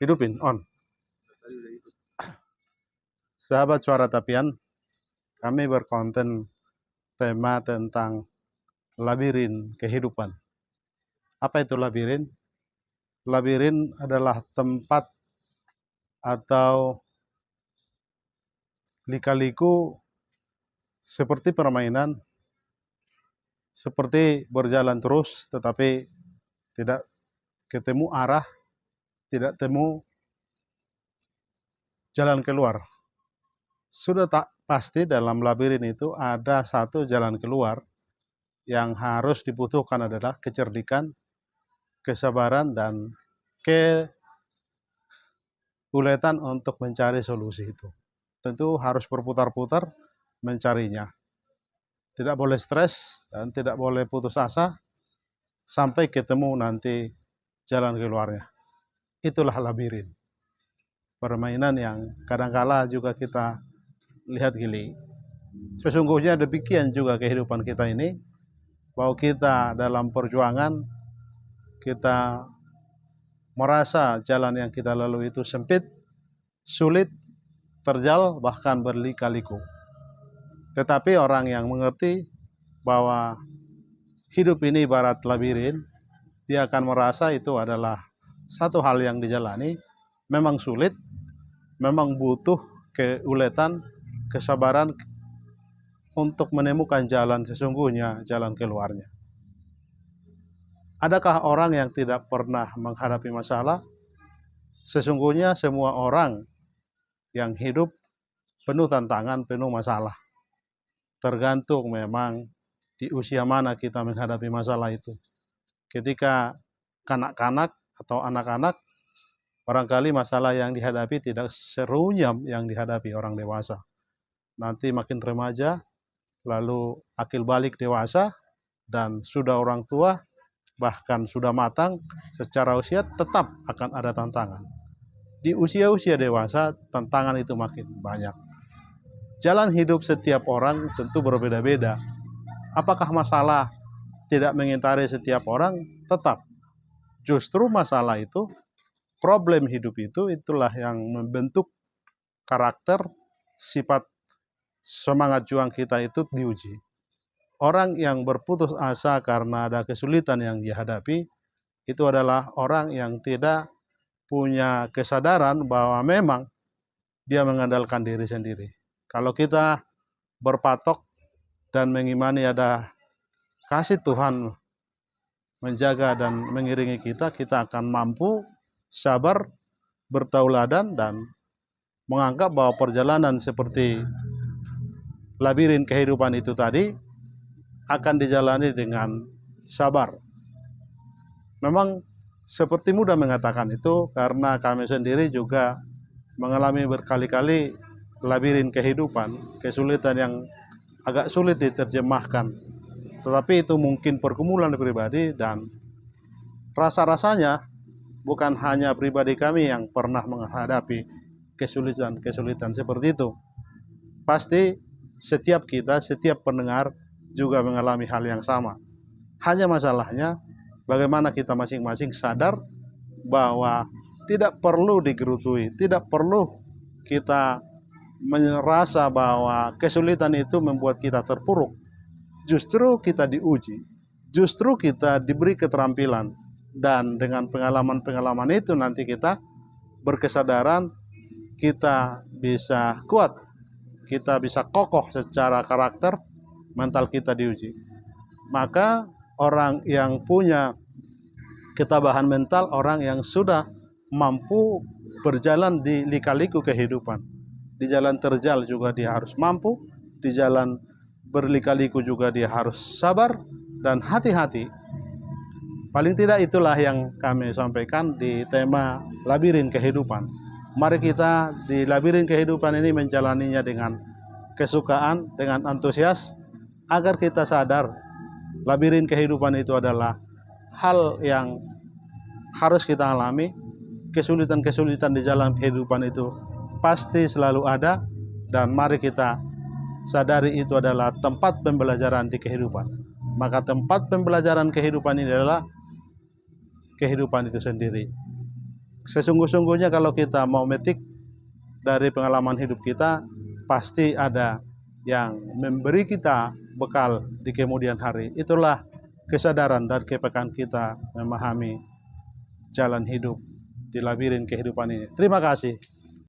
Hidupin, on. Sahabat Suara Tapian, kami berkonten tema tentang labirin kehidupan. Apa itu labirin? Labirin adalah tempat atau lika-liku seperti permainan, seperti berjalan terus tetapi tidak ketemu arah, tidak temu jalan keluar. Sudah tak pasti dalam labirin itu ada satu jalan keluar. Yang harus dibutuhkan adalah kecerdikan, kesabaran, dan keuletan untuk mencari solusi itu. Tentu harus berputar-putar mencarinya. Tidak boleh stres dan tidak boleh putus asa sampai ketemu nanti jalan keluarnya. Itulah labirin. Permainan yang kadangkala juga kita lihat gili. Sesungguhnya demikian juga kehidupan kita ini, bahwa kita dalam perjuangan, kita merasa jalan yang kita lalui itu sempit, sulit, terjal, bahkan berlika-liku. Tetapi orang yang mengerti bahwa hidup ini ibarat labirin, dia akan merasa itu adalah satu hal yang dijalani, memang sulit, memang butuh keuletan, kesabaran untuk menemukan jalan sesungguhnya, jalan keluarnya. Adakah orang yang tidak pernah menghadapi masalah? Sesungguhnya semua orang yang hidup penuh tantangan, penuh masalah. Tergantung memang di usia mana kita menghadapi masalah itu. Ketika kanak-kanak atau anak-anak, barangkali masalah yang dihadapi tidak serunyam yang dihadapi orang dewasa. Nanti makin remaja, lalu akil balik dewasa, dan sudah orang tua, bahkan sudah matang secara usia, tetap akan ada tantangan. Di usia-usia dewasa, tantangan itu makin banyak. Jalan hidup setiap orang tentu berbeda-beda. Apakah masalah tidak mengintari setiap orang? Tetap. Justru masalah itu, problem hidup itu, itulah yang membentuk karakter, sifat, semangat juang kita itu diuji. Orang yang berputus asa karena ada kesulitan yang dihadapi, itu adalah orang yang tidak punya kesadaran bahwa memang dia mengandalkan diri sendiri. Kalau kita berpatok dan mengimani ada kasih Tuhan menjaga dan mengiringi kita, kita akan mampu sabar, bertauladan, dan menganggap bahwa perjalanan seperti labirin kehidupan itu tadi akan dijalani dengan sabar. Memang seperti mudah mengatakan itu karena kami sendiri juga mengalami berkali-kali labirin kehidupan, kesulitan yang agak sulit diterjemahkan. Tetapi itu mungkin pergumulan pribadi, dan rasa-rasanya bukan hanya pribadi kami yang pernah menghadapi kesulitan-kesulitan seperti itu. Pasti setiap kita, setiap pendengar juga mengalami hal yang sama. Hanya masalahnya bagaimana kita masing-masing sadar bahwa tidak perlu digerutui, tidak perlu kita merasa bahwa kesulitan itu membuat kita terpuruk. Justru kita diuji, justru kita diberi keterampilan, dan dengan pengalaman-pengalaman itu nanti kita berkesadaran, kita bisa kuat, kita bisa kokoh secara karakter, mental kita diuji. Maka orang yang punya ketabahan mental, orang yang sudah mampu berjalan di lika-liku kehidupan. Di jalan terjal juga dia harus mampu, di jalan berlika-liku juga dia harus sabar dan hati-hati. Paling tidak itulah yang kami sampaikan di tema labirin kehidupan. Mari kita di labirin kehidupan ini menjalaninya dengan kesukaan, dengan antusias, agar kita sadar labirin kehidupan itu adalah hal yang harus kita alami. Kesulitan-kesulitan di jalan kehidupan itu pasti selalu ada, dan mari kita sadari itu adalah tempat pembelajaran di kehidupan. Maka tempat pembelajaran kehidupan ini adalah kehidupan itu sendiri. Sesungguh-sungguhnya kalau kita mau metik dari pengalaman hidup kita, pasti ada yang memberi kita bekal di kemudian hari. Itulah kesadaran dan kepekaan kita memahami jalan hidup di labirin kehidupan ini. Terima kasih.